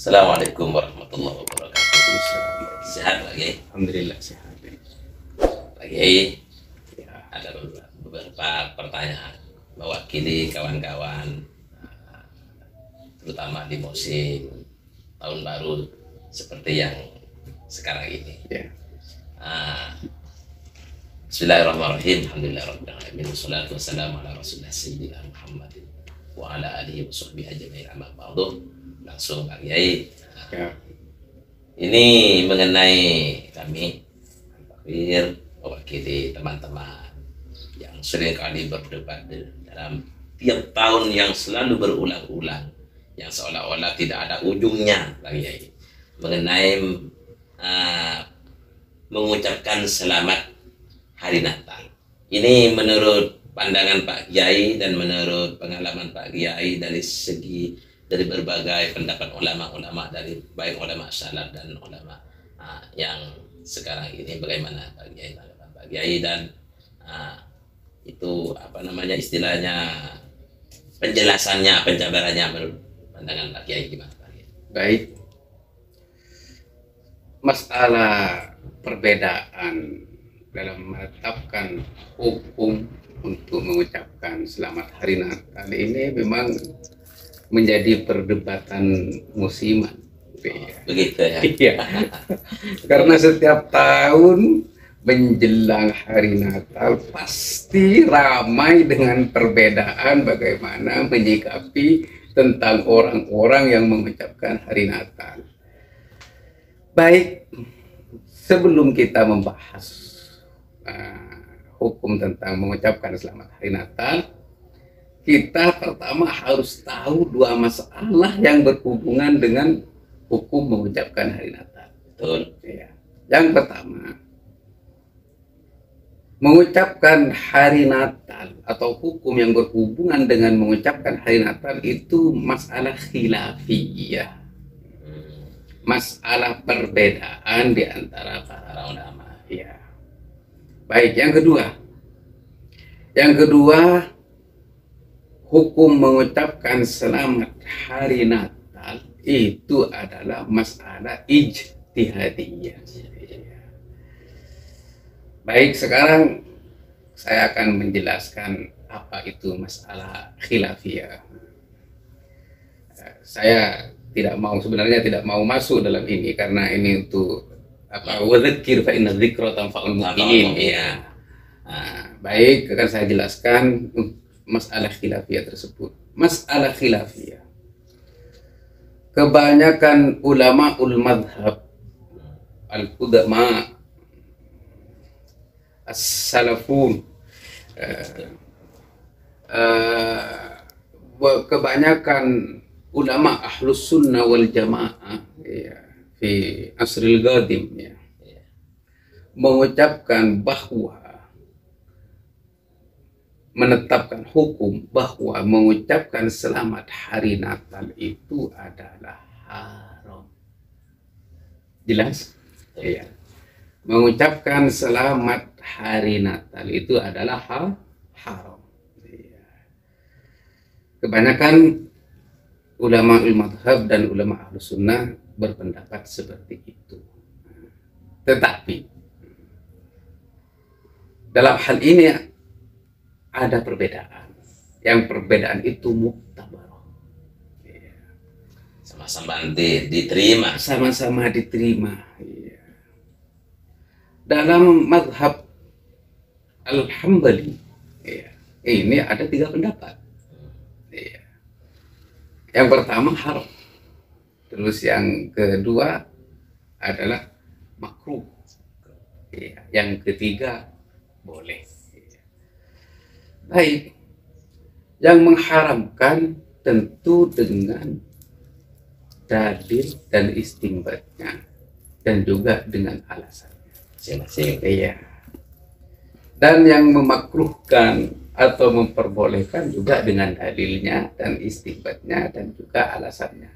Assalamualaikum warahmatullahi wabarakatuh. Waalaikumsalam. Sehat lagi? Alhamdulillah sehat. Lagi Ya, ada beberapa pertanyaan mewakili kawan-kawan, terutama di musim tahun baru seperti yang sekarang ini. ya. Bismillahirrahmanirrahim. Alhamdulillahirabbil alamin. Wassalatu wassalamu ala rasulillah sayyidina Muhammadin wa ala alihi wa sahbihi ajmain. Amma ba'du. Langsung Pak Kiai. Ya. Ini mengenai kami Pak Fir, mewakili teman-teman yang sering kali berdebat dalam tiap tahun yang selalu berulang-ulang, yang seolah-olah tidak ada ujungnya, Pak Kiai, mengenai mengucapkan selamat hari Natal. Ini menurut pandangan Pak Kiai dan menurut pengalaman Pak Kiai dari berbagai pendapat ulama-ulama, dari baik ulama salaf dan ulama yang sekarang ini, bagaimana Pak Kiai, tanggapan Pak Kiai, dan itu apa namanya istilahnya, penjelasannya, penjabarannya menurut pandangan Pak Kiai gimana Pak Kiai? Baik. Masalah perbedaan dalam menetapkan hukum untuk mengucapkan selamat hari Natal ini memang menjadi perdebatan musiman. Begitu ya. Iya. Karena setiap tahun menjelang hari Natal pasti ramai dengan perbedaan bagaimana menyikapi tentang orang-orang yang mengucapkan hari Natal. Baik, sebelum kita membahas hukum tentang mengucapkan selamat hari Natal, kita pertama harus tahu dua masalah yang berhubungan dengan hukum mengucapkan hari Natal. Betul. Ya. Yang pertama, mengucapkan hari Natal atau hukum yang berhubungan dengan mengucapkan hari Natal itu masalah khilafiyah, masalah perbedaan di antara para ulama. Ya. Baik, yang kedua, hukum mengucapkan selamat hari Natal itu adalah masalah ijtihadiyah. Baik, sekarang saya akan menjelaskan apa itu masalah khilafiyah. Saya sebenarnya tidak mau masuk dalam ini karena ini untuk wadzakir fa inna dzikra tanfa'ul mu'minin. Ya. Baik, akan saya jelaskan masalah khilafiyah tersebut. Masalah khilafiyah, kebanyakan ulama madhab, al-qudama, as-salafun, kebanyakan ulama ahlus sunnah wal jamaah ya, fi asril qadim ya, mengucapkan bahwa menetapkan hukum bahwa mengucapkan selamat hari Natal itu adalah haram. Jelas? Iya. Mengucapkan selamat hari Natal itu adalah haram. Iya. Kebanyakan ulama madhab dan ulama ahlus sunnah berpendapat seperti itu. Tetapi dalam hal ini ada perbedaan. Yang perbedaan itu muktabar. Sama-sama diterima. Sama-sama diterima. Dalam mazhab Al-Hambali, ini ada 3 pendapat. Yang pertama haram. Terus yang kedua adalah makruh. Yang ketiga boleh. Baik, yang mengharamkan tentu dengan dalil dan istinbatnya dan juga dengan alasannya masing-masing. Iya. Dan yang memakruhkan atau memperbolehkan juga dengan dalilnya dan istinbatnya dan juga alasannya.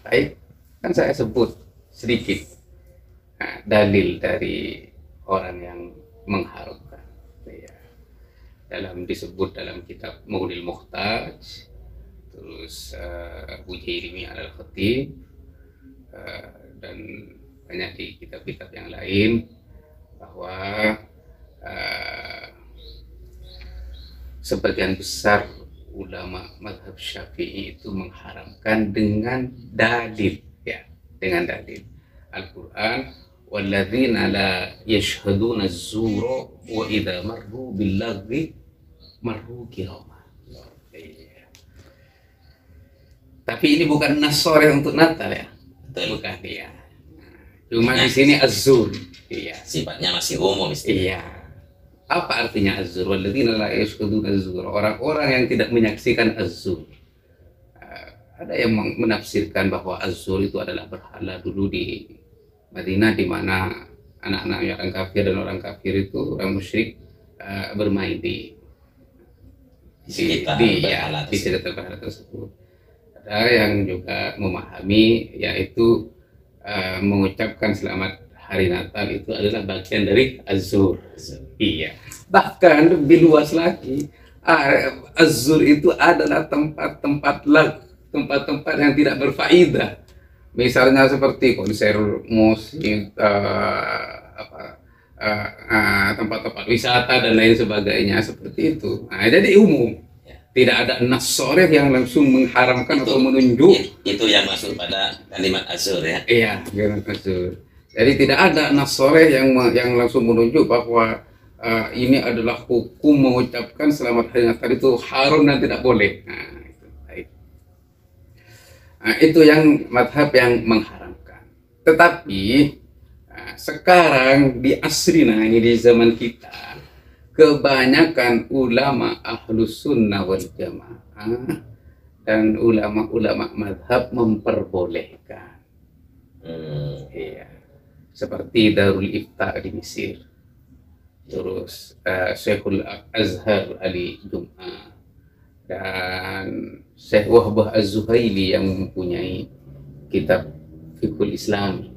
Baik, kan saya sebut sedikit dalil dari orang yang mengharamkan. Disebut dalam kitab Mughnil Muhtaj, terus Abu Jairimi al-Khatib, dan banyak di kitab-kitab yang lain bahwa sebagian besar ulama mazhab Syafi'i itu mengharamkan dengan dalil, ya, dengan dalil Al-Quran, walladzina la yashhaduna az-zura wa idza marru bil lagwi marru kirama. Tapi ini bukan nas sore untuk Natal, ya. Betul. Bukan, ya. Cuma di sini az-zur, iya. Sifatnya masih umum istilah. Iya. Apa artinya az-zur? Walladzina la yashhaduna az-zur. Orang-orang yang tidak menyaksikan az-zur. Ada yang menafsirkan bahwa az-zur itu adalah berhala dulu di Madinah, di mana anak-anak orang kafir dan orang kafir itu, orang musyrik, bermain di sekitar berhala di sekitar berhala tersebut. Ada yang juga memahami, yaitu mengucapkan selamat hari Natal itu adalah bagian dari az-zur. Iya. Bahkan lebih luas lagi, az-zur itu adalah tempat-tempat yang tidak berfaedah. Misalnya seperti konser musik, tempat-tempat wisata dan lain sebagainya, seperti itu. Nah, jadi umum. Tidak ada nas sharih yang langsung mengharamkan atau menunjuk. Itu yang masuk pada kalimat az-zur, ya. Iya, kalimat az-zur. Jadi tidak ada nas sharih yang langsung menunjuk bahwa ini adalah hukum mengucapkan selamat hari Natal itu haram dan tidak boleh. Itu yang madhab yang mengharamkan. Tetapi sekarang di asrina ini, di zaman kita, kebanyakan ulama ahlus sunnah wal jamaah dan ulama-ulama madhab memperbolehkan. Iya. Seperti Darul Ifta di Mesir, terus Syekhul Azhar Ali Jum'ah, dan Syekh Wahbah Az-Zuhaili yang mempunyai kitab Fiqhul Islami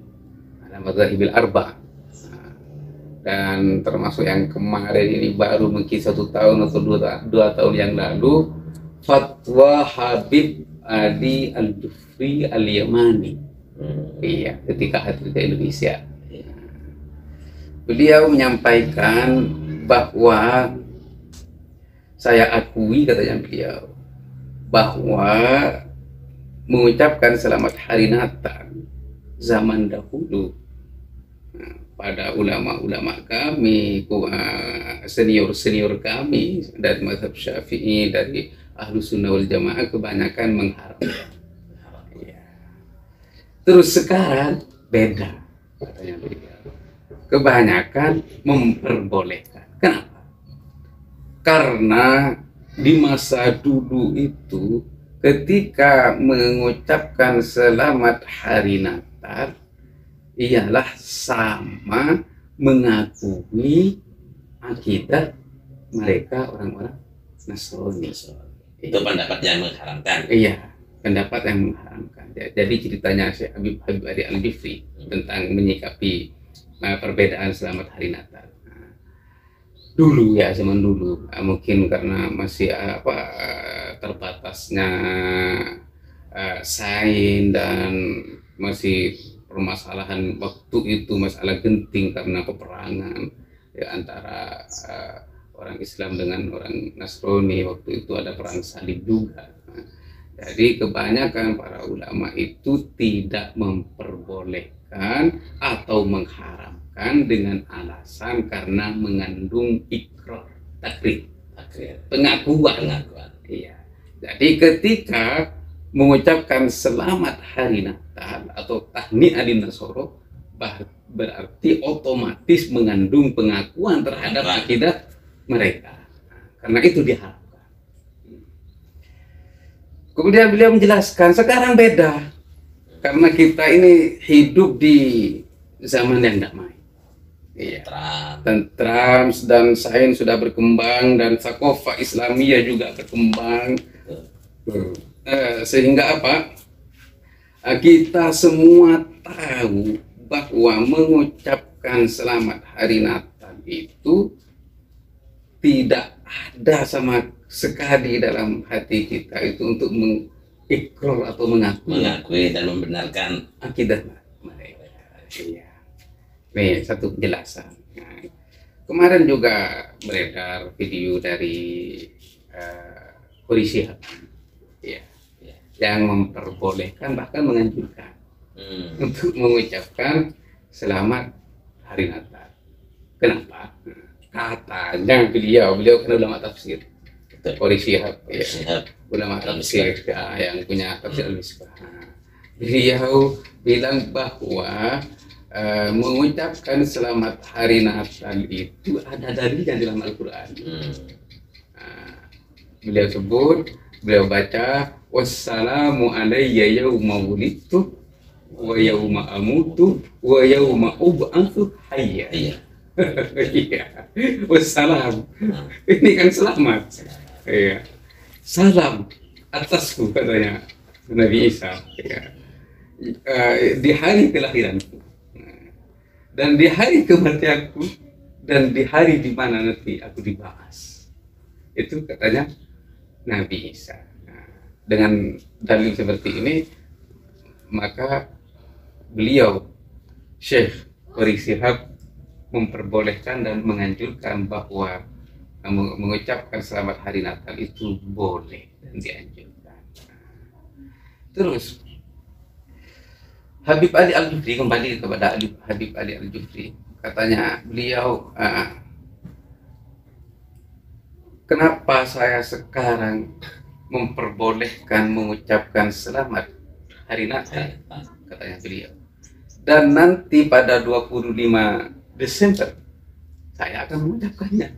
ala Madzahibil Arba'. Dan termasuk yang kemarin ini baru mungkin 1 tahun atau 2 tahun yang lalu, fatwa Habib Adi Al-Jufri Al-Yamani. Iya, ketika hadir ke Indonesia, beliau menyampaikan bahwa, saya akui, katanya beliau, bahwa mengucapkan selamat hari Natal zaman dahulu, pada ulama-ulama kami, senior-senior kami dari mazhab Syafi'i, dari Ahlus Sunnah wal Jamaah, kebanyakan mengharamkan. Ya. Terus sekarang beda, katanya beliau. Kebanyakan memperbolehkan. Kenapa? Karena di masa dulu itu, ketika mengucapkan selamat hari Natal, ialah sama mengakui akidah mereka orang-orang Nasrani. Itu pendapat yang mengharamkan. Iya, pendapat yang mengharamkan. Jadi ceritanya Syekh Habib Adi Al-Jufri tentang menyikapi perbedaan selamat hari Natal. Dulu, ya, zaman dulu, mungkin karena masih terbatasnya sains dan masih permasalahan waktu itu, masalah genting karena peperangan, ya, antara orang Islam dengan orang Nasrani. Waktu itu ada perang salib juga. Jadi kebanyakan para ulama itu tidak memperbolehkan atau mengharamkan dengan alasan karena mengandung ikrar, takrir, pengakuan. Iya. Jadi ketika mengucapkan selamat hari Natal atau tahniah lin nasoro, berarti otomatis mengandung pengakuan terhadap akidah mereka. Karena itu diharapkan. Kemudian beliau menjelaskan, sekarang beda. Karena kita ini hidup di zaman yang damai. Iya. Tentram, dan sains sudah berkembang, dan sakofah Islamiyah juga berkembang. Sehingga apa? Kita semua tahu bahwa mengucapkan selamat hari Natal itu tidak ada sama sekali dalam hati kita itu untuk ikrar atau mengakui dan membenarkan akidah mereka. Iya. Nih satu penjelasan. Nah, kemarin juga beredar video dari Qori Shihab, ya, yang memperbolehkan bahkan menganjurkan untuk mengucapkan selamat hari Natal. Kenapa? Katanya beliau kan ulama tafsir. Qori Shihab, ya, ulama tafsir yang punya tafsir Al-Misbah. Beliau bilang bahwa mengucapkan selamat hari Natal itu ada dalilnya dalam Al-Quran. Beliau baca, wassalamu alayya yawma wulidtu wa yawma amutu wa yawma ub'atsu hayya. Iya. Wassalam. Ini kan selamat. Iya. Salam atasku, katanya Nabi Isa. Iya. Di hari kelahiranku dan di hari kematianku dan di hari di mana nanti aku dibahas. Itu katanya Nabi Isa. Dengan dalil seperti ini, maka beliau Syekh Qori Shihab memperbolehkan dan menganjurkan bahwa mengucapkan selamat hari Natal itu boleh dan dianjurkan. Terus Habib Ali Al-Jufri, kembali kepada Habib Ali Al-Jufri, katanya beliau, kenapa saya sekarang memperbolehkan mengucapkan selamat hari Natal, katanya beliau, dan nanti pada 25 Desember saya akan mengucapkannya,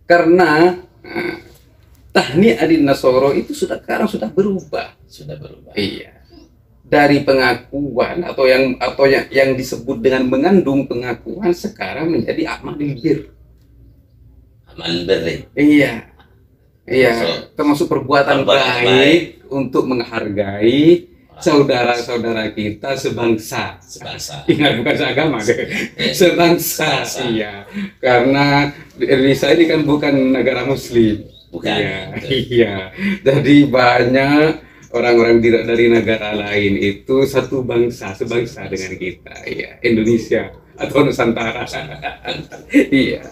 karena tahni adin nasoro itu sekarang sudah berubah. Iya. Dari pengakuan atau yang disebut dengan mengandung pengakuan sekarang menjadi amal bir. Iya. Iya, termasuk perbuatan baik untuk menghargai saudara-saudara kita sebangsa. Ingat, bukan seagama, sebangsa. Iya, karena Indonesia ini kan bukan negara Muslim. Bukan. Iya. Jadi banyak orang-orang dari negara lain itu satu bangsa, sebangsa dengan kita. Iya, Indonesia atau Nusantara. Iya.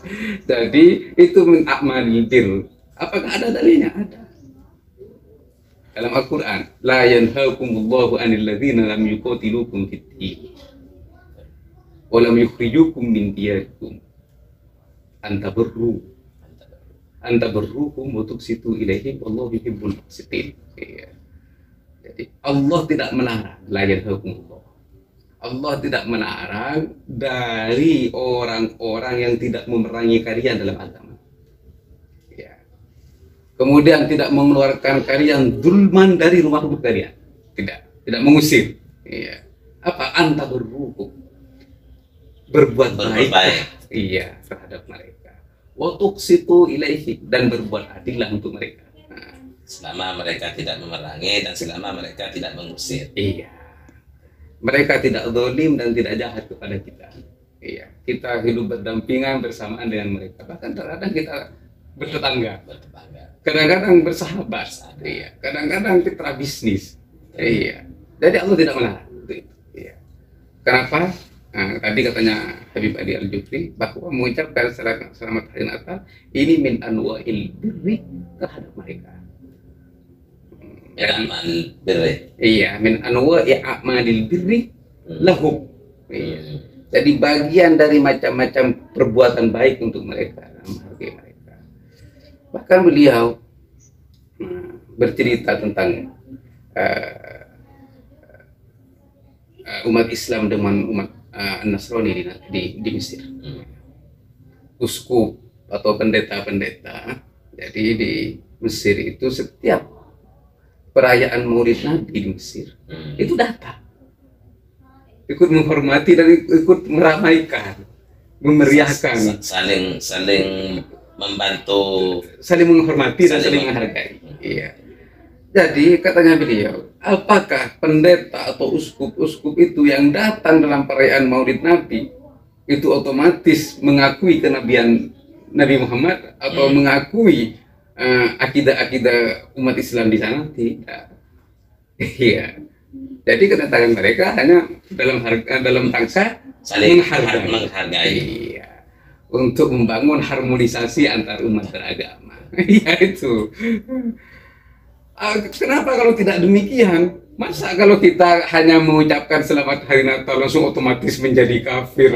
Jadi itu min a'malil bir. Apakah ada dalilnya? Ada. Dalam Al-Quran, la yanhaakumullahu 'anil ladzina lam yuqatilukum fid-din wa lam yukhrijukum min diyarikum an tabarruhum wa tuqsitu ilaihim wallahu yuhibbul muqsitin. Jadi Allah tidak melarang, la yanhaakumullah. Allah tidak melarang dari orang-orang yang tidak memerangi kalian dalam agama. Kemudian tidak mengeluarkan kalian zulman dari rumah-rumah kalian, tidak mengusir. Iya. Apa? Anta berhukum, berbuat baik. Iya, terhadap mereka. Wa tuqsitu ilaihi, dan berbuat adillah untuk mereka. Selama mereka tidak memerangi dan selama mereka tidak mengusir. Iya. Mereka tidak zalim dan tidak jahat kepada kita. Iya. Kita hidup berdampingan bersamaan dengan mereka. Bahkan terkadang kita bertetangga. Kadang-kadang bersahabat, iya. Kadang-kadang kita bisnis, iya. Jadi Allah tidak melarang, iya. Kenapa? Nah, tadi katanya Habib Ali Al-Jufri bahwa mengucapkan selamat hari Natal ini min anwa'il birri terhadap mereka. Iya, min anwa'i a'malil birri lahum. Iya. Jadi bagian dari macam-macam perbuatan baik untuk mereka, menghargai mereka. Bahkan beliau bercerita tentang umat Islam dengan umat Nasrani di Mesir. Uskup atau pendeta-pendeta. Jadi di Mesir itu setiap perayaan Maulid Nabi di Mesir itu datang, ikut menghormati dan ikut meramaikan, memeriahkan, saling membantu, saling menghormati dan saling menghargai. Iya. Jadi katanya beliau, apakah pendeta atau uskup-uskup itu yang datang dalam perayaan Maulid Nabi itu otomatis mengakui kenabian Nabi Muhammad atau mengakui akidah-akidah umat Islam di sana tidak. Iya. Jadi kedatangan mereka hanya dalam rangka Saling menghargai. menghargai. Iya. Untuk membangun harmonisasi antar umat beragama. Iya itu. Kenapa kalau tidak demikian? Masa kalau kita hanya mengucapkan selamat hari Natal langsung otomatis menjadi kafir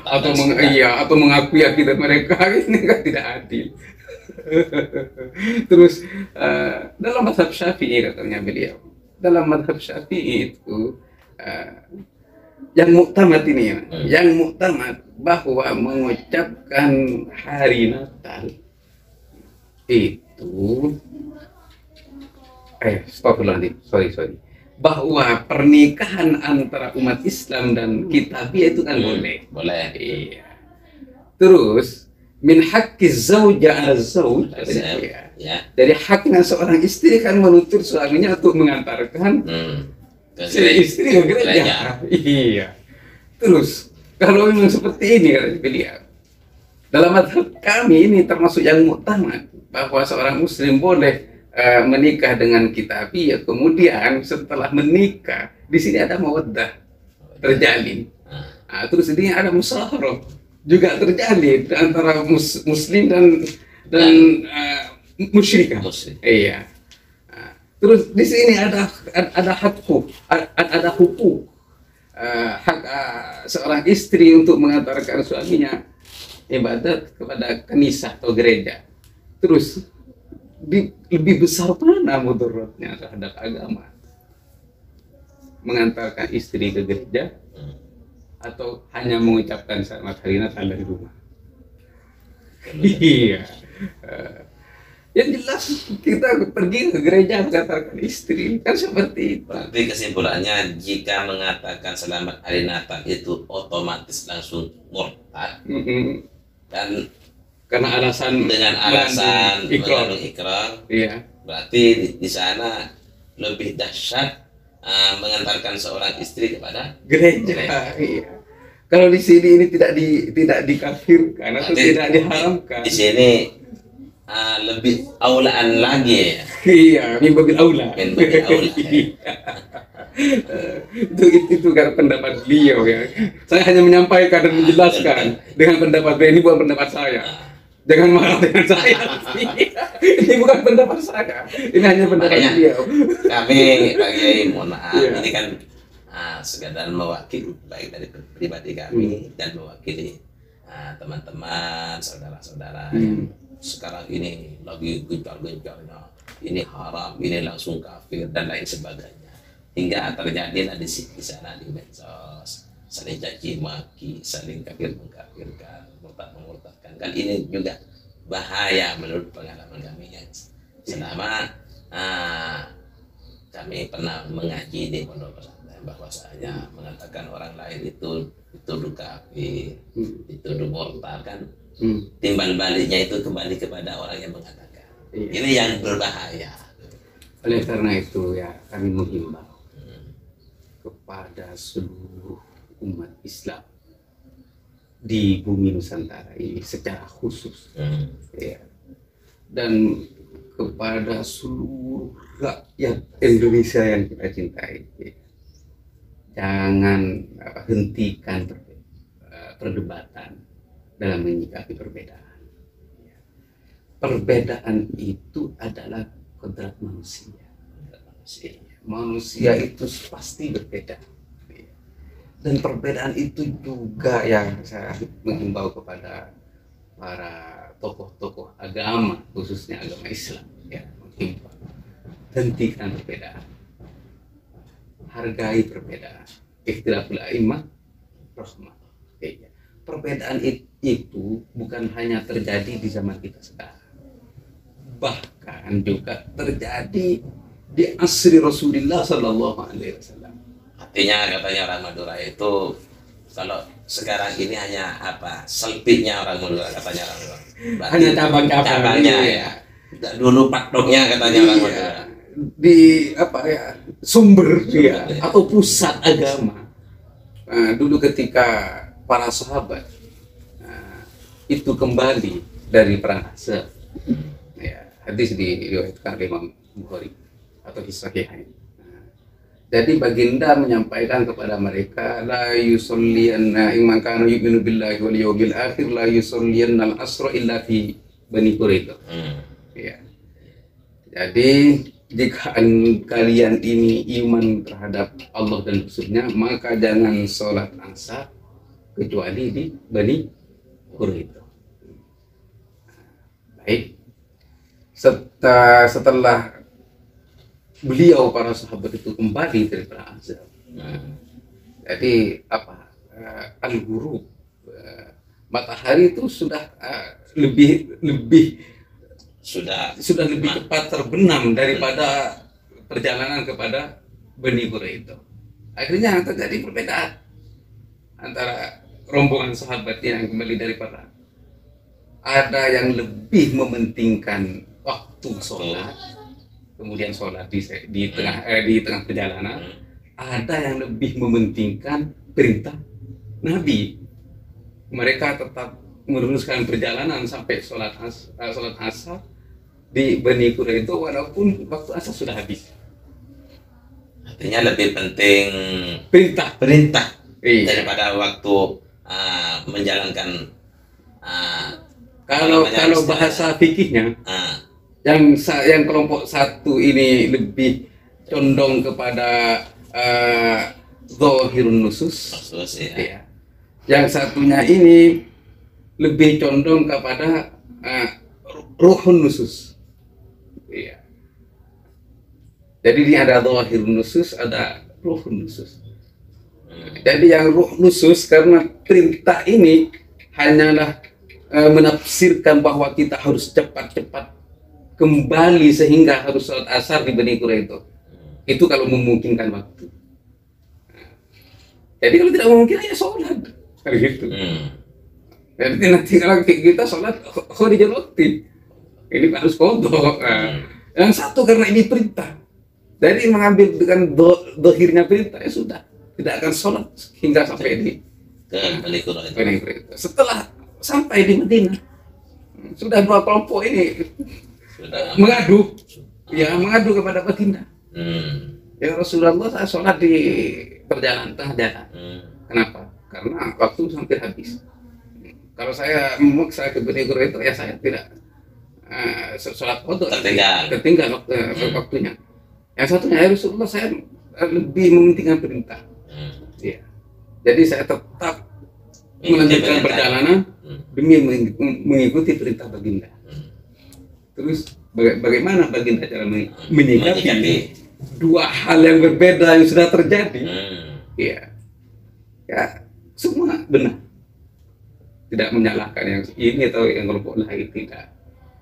atau mengakui akidah mereka? Ini kan tidak adil. Terus dalam mazhab Syafi'i katanya beliau, dalam mazhab Syafi'i itu yang muktamad ini ya, yang muktamad bahwa mengucapkan hari Natal itu sorry, bahwa pernikahan antara umat Islam dan kitabiah itu kan boleh. Iya. Terus min haqqi zauja ala zauj, Ya. dari haknya seorang istri kan menuntut suaminya untuk mengantarkan si istri ke gereja. Iya. Terus kalau memang seperti ini kata beliau, dalam mazhab kami ini termasuk yang muktamad bahwa seorang muslim boleh menikah dengan kitabiah, kemudian setelah menikah di sini ada mawaddah terjalin. Terus ini ada musyawarah juga terjalin antara muslim dan musyrikah. Iya. Terus di sini ada hukuk hak seorang istri untuk mengantarkan suaminya ibadat kepada kanisah atau gereja. Terus lebih besar mana mudaratnya terhadap agama? Mengantarkan istri ke gereja atau hanya mengucapkan selamat hari Natal dari rumah? Iya. Yang jelas kita pergi ke gereja mengantarkan istri, kan seperti itu. Berarti kesimpulannya jika mengatakan selamat hari Natal itu otomatis langsung murtad dan karena alasan mengandung ikrar. Iya. Berarti di sana lebih dahsyat mengantarkan seorang istri kepada gereja. Iya. Kalau di sini ini tidak dikafirkan atau tidak diharamkan. Di sini lebih aulaan lagi ya. Iya, min babil aula. Itu kan pendapat beliau ya. Saya hanya menyampaikan dan menjelaskan dengan pendapat beliau, ini bukan pendapat saya. Jangan marah dengan saya. Ini bukan pendapat saya. Ini hanya pendapat beliau. Kami bagi mohon maaf, ini kan sekadar mewakili baik dari pribadi kami dan mewakili teman-teman, saudara-saudara yang sekarang ini lagi gencar-gencarnya. Ini haram, ini langsung kafir dan lain sebagainya. Hingga terjadilah di sana di medsos saling caci maki, saling kafir mengkafirkan, murtad memurtadkan. Kan ini juga bahaya menurut pengalaman kami yang selama kami pernah mengaji di pondok pesantren bahwasanya mengatakan orang lain itu kafir, itu murtad kan, timbal baliknya itu kembali kepada orang yang mengatakan. Ini yang berbahaya. Oleh karena itu ya kami menghimbau kepada seluruh umat Islam di bumi Nusantara ini secara khusus ya, dan kepada seluruh rakyat Indonesia yang kita cintai ya. Jangan hentikan perdebatan dalam menyikapi perbedaan ya. Perbedaan itu adalah kodrat manusia. Manusia itu pasti berbeda. Dan perbedaan itu juga yang saya mengimbau kepada para tokoh-tokoh agama, khususnya agama Islam, ya, mengimbau hentikan perbedaan, hargai perbedaan. Ikhtilaful a'immah rahmah. Perbedaan itu bukan hanya terjadi di zaman kita sekarang, bahkan juga terjadi di asri Rasulullah Sallallahu Alaihi Wasallam. Artinya katanya orang Madura itu kalau sekarang ini hanya apa selpiknya orang Madura katanya orang Madura. Hanya cabang-cabangnya ya. Dulu patoknya katanya orang Madura. Di apa ya sumber dia atau pusat agama. Dulu ketika para sahabat itu kembali dari perang Ahzab, ya, hadis diriwayatkan oleh Imam Bukhari atau di Sahihain. Jadi baginda menyampaikan kepada mereka, la yusolliyanna imman kana yu'minu billahi wal yawmil akhir la yusolliyanna al-asra illa fi Bani Quraidah. Ya. Jadi jika kalian ini iman terhadap Allah dan Rasulnya, maka jangan sholat asar kecuali di Bani Quraidah. Baik. Setelah beliau para sahabat itu kembali dari perang Ahzab. Jadi apa? Al-ghurub, matahari itu sudah lebih sudah lebih cepat terbenam daripada perjalanan kepada Bani Quraidah. Akhirnya terjadi perbedaan antara rombongan sahabat yang kembali dari perang. Ada yang lebih mementingkan waktu sholat, kemudian sholat di tengah perjalanan. Ada yang lebih mementingkan perintah Nabi. Mereka tetap meneruskan perjalanan sampai sholat asar di Bani Quraidah walaupun waktu asar sudah habis. Artinya lebih penting perintah daripada waktu menjalankan kalau bahasa fikihnya yang kelompok satu ini lebih condong kepada zahirun nusus, ya. Yang satunya ini lebih condong kepada ruhun nusus, ya. Jadi ini ada zahirun nusus, ada ruhun nusus. Jadi yang ruh nusus karena perintah ini hanyalah menafsirkan bahwa kita harus cepat-cepat kembali sehingga harus sholat asar di Bani Quraidah. Itu kalau memungkinkan waktu. Jadi kalau tidak memungkinkan ya sholat. Gitu. Jadi nanti kalau kita sholat kharijan waqti, ini harus qadha. Yang satu karena ini perintah. Jadi mengambil dengan dohirnya perintah ya sudah, tidak akan sholat hingga sampai di Bani Quraidah. Setelah sampai di Madinah, sudah dua kelompok ini mengadu kepada baginda. Ya Rasulullah, saya sholat di perjalanan tengah jalan. Kenapa? Karena waktu hampir habis. Kalau saya memaksa ke Bani Quraidah, ya saya tidak sholat qadha, tertinggal waktunya. Yang satunya, ya Rasulullah, saya lebih mementingkan perintah. Ya. Jadi saya tetap melanjutkan perjalanan demi mengikuti perintah baginda. Terus bagaimana baginda cara menyikapi dua hal yang berbeda yang sudah terjadi? Ya, semua benar. Tidak menyalahkan yang ini atau yang kelompok lain, tidak.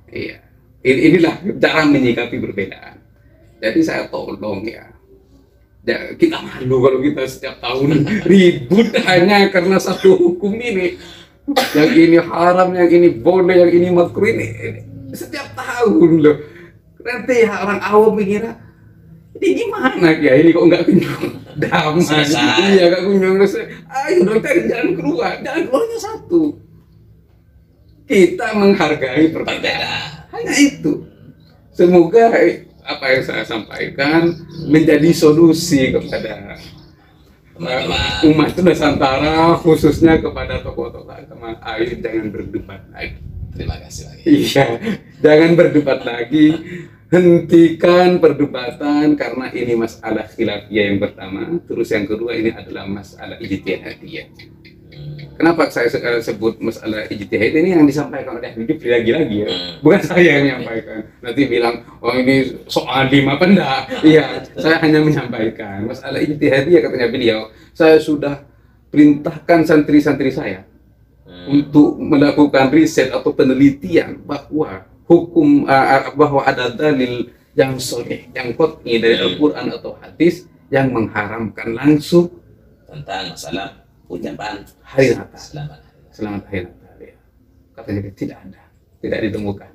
Iya, inilah cara menyikapi perbedaan. Jadi saya tolong ya, kita malu kalau kita setiap tahun ribut hanya karena satu hukum ini. Yang ini haram, yang ini boleh, yang ini makruh, ini setiap tahun loh. Nanti orang awam mengira ini gimana ya, ini kok nggak kunjung damai. Iya, nggak kunjung selesai. Ayo dong, cari jalan keluarnya satu. Kita menghargai perbedaan, hanya itu. Semoga apa yang saya sampaikan menjadi solusi kepada umat Nusantara, khususnya kepada tokoh-tokoh agama. Ayo jangan berdebat lagi. Terima kasih lagi. Iya, jangan berdebat lagi. Hentikan perdebatan karena ini masalah khilafiyah yang pertama. Terus yang kedua ini adalah masalah ijtihadiyah. Kenapa saya sebut masalah ijtihad ini yang disampaikan oleh Habib lagi-lagi ya, bukan saya yang menyampaikan. Nanti bilang, oh ini soal lima pendak. Iya, saya hanya menyampaikan masalah ijtihadiyah, katanya beliau. Saya sudah perintahkan santri-santri saya untuk melakukan riset atau penelitian bahwa bahwa ada dalil yang sahih, yang qat'i dari Al-Quran atau hadis yang mengharamkan langsung tentang masalah ucapan hari Natal. Selamat Hari Natal. Ya. Katanya tidak ditemukan.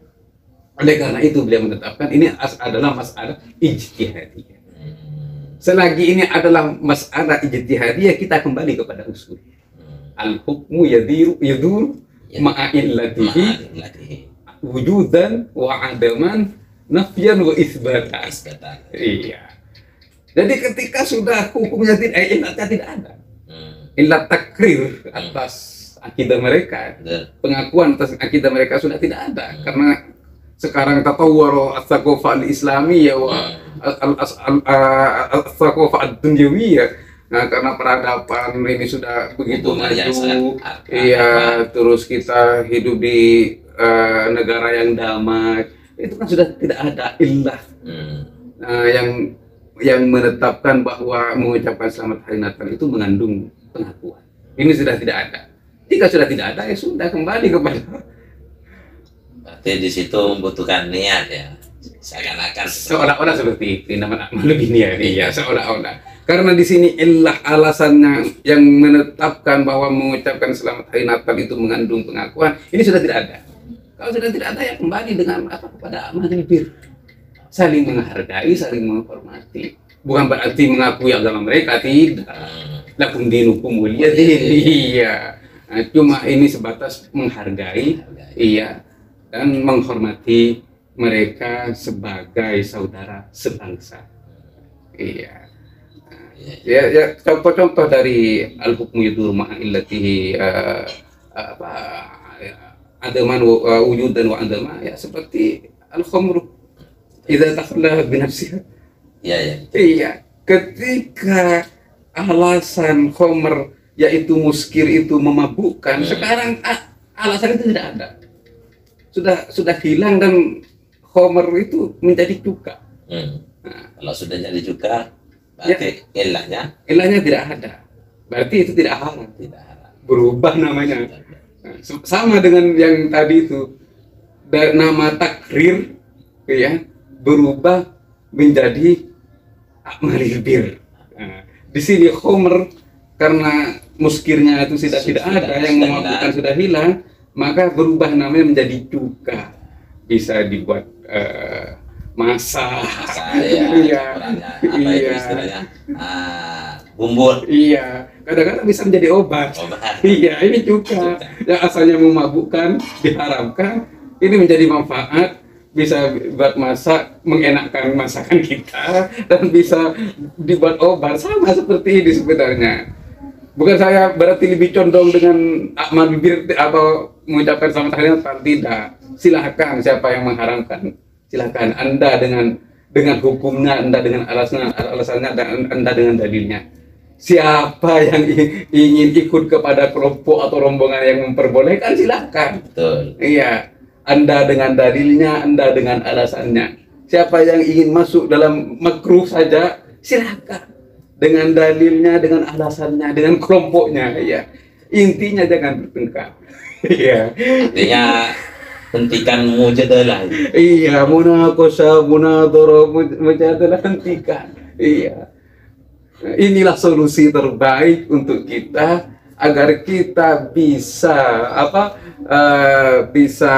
Oleh karena itu beliau menetapkan ini adalah masalah ijtihadiyah. Selagi ini adalah masalah ijtihadiyah, kita kembali kepada usul. Al-hukmu yadur ma'illatihi wujudan wa adaman nafyan wa isbatan. Isbatan. Iya. Jadi ketika sudah hukumnya tidak, ilatnya tidak ada. Ilat takrir atas akidah mereka, pengakuan atas akidah mereka sudah tidak ada, karena sekarang tatawwara as-saqafa al-islamiyya wa as-saqafa ad-dunyawiyya. Nah, karena peradaban ini sudah begitu maju, iya, terus kita hidup di negara yang damai, itu kan sudah tidak ada ilah yang menetapkan bahwa mengucapkan selamat hari Natal itu mengandung pengakuan. Ini sudah tidak ada. Jika sudah tidak ada, ya sudah kembali kepada. Berarti di situ membutuhkan niat ya. Seakan-akan Seolah-olah seperti itu, namanya lebih niat. Iya, seolah-olah. Karena di sini ilah alasannya yang menetapkan bahwa mengucapkan selamat hari Natal itu mengandung pengakuan, ini sudah tidak ada. Kalau sudah tidak ada, ya kembali dengan apa, kepada amal bir, saling menghargai, saling menghormati. Bukan berarti mengakui agama mereka, tidak. Lakum dinukum waliyadin. Iya. Nah, cuma ini sebatas menghargai, iya, dan menghormati mereka sebagai saudara sebangsa. Iya. Ya, contoh-contoh dari al-hukmu yadur ma'illatihi adaman wujudan wa adama, ya seperti al-khamru idza takhalla bi nafsiha. Iya, ketika alasan khamr yaitu muskir itu memabukkan, sekarang alasan itu tidak ada, sudah hilang dan khamr itu menjadi cuka. Nah, kalau sudah jadi cuka, berarti ilahnya tidak ada, berarti itu tidak haram, berubah namanya. Nah, sama dengan yang tadi itu, nama takrir, ya, berubah menjadi amalil bir. Nah, di sini khamr karena muskirnya itu tidak ada, yang memabukkan sudah hilang, maka berubah namanya menjadi cuka. Bisa dibuat masak, iya, itu istilahnya bumbur. Iya, kadang-kadang bisa menjadi obat. Iya, ini cuka yang asalnya memabukkan diharamkan, ini menjadi manfaat, bisa buat masak, mengenakkan masakan kita, dan bisa dibuat obat. Sama seperti ini sebenarnya. Bukan saya berarti lebih condong dengan amal bir atau mengucapkan selamat hari Natal, tidak. Silahkan siapa yang mengharamkan, silahkan Anda dengan hukumnya, Anda dengan alasannya, dan Anda dengan dalilnya. Siapa yang ingin ikut kepada kelompok atau rombongan yang memperbolehkan, silahkan. Betul. Iya, Anda dengan dalilnya, Anda dengan alasannya. Siapa yang ingin masuk dalam makruh saja, silahkan. Dengan dalilnya, dengan alasannya, dengan kelompoknya. Iya. Intinya jangan bertengkar. Iya. Artinya hentikan mujadalah. Iya, munaqasha, munadharah, mujadalah, hentikan. Iya. Inilah solusi terbaik untuk kita agar kita bisa bisa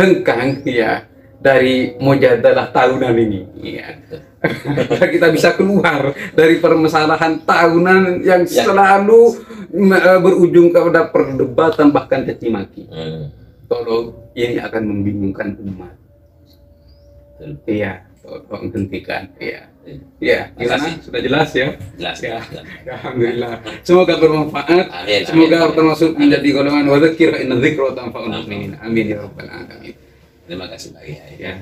hengkang, ya, dari mujadalah tahunan ini, ya. Kita bisa keluar dari permasalahan tahunan yang selalu berujung kepada perdebatan, bahkan caci maki. Tolong, ini akan membingungkan umat. Iya, tolong hentikan. Iya. Ya, gimana? Sudah jelas ya? Jelas. Ya. Alhamdulillah. Semoga bermanfaat. Amin, Semoga amin. termasuk menjadi golongan wa dzakir fa inna dzikra tanfa'ul mu'minin. Amin ya rabbal alamin. Terima kasih Pak Kiai. Ya.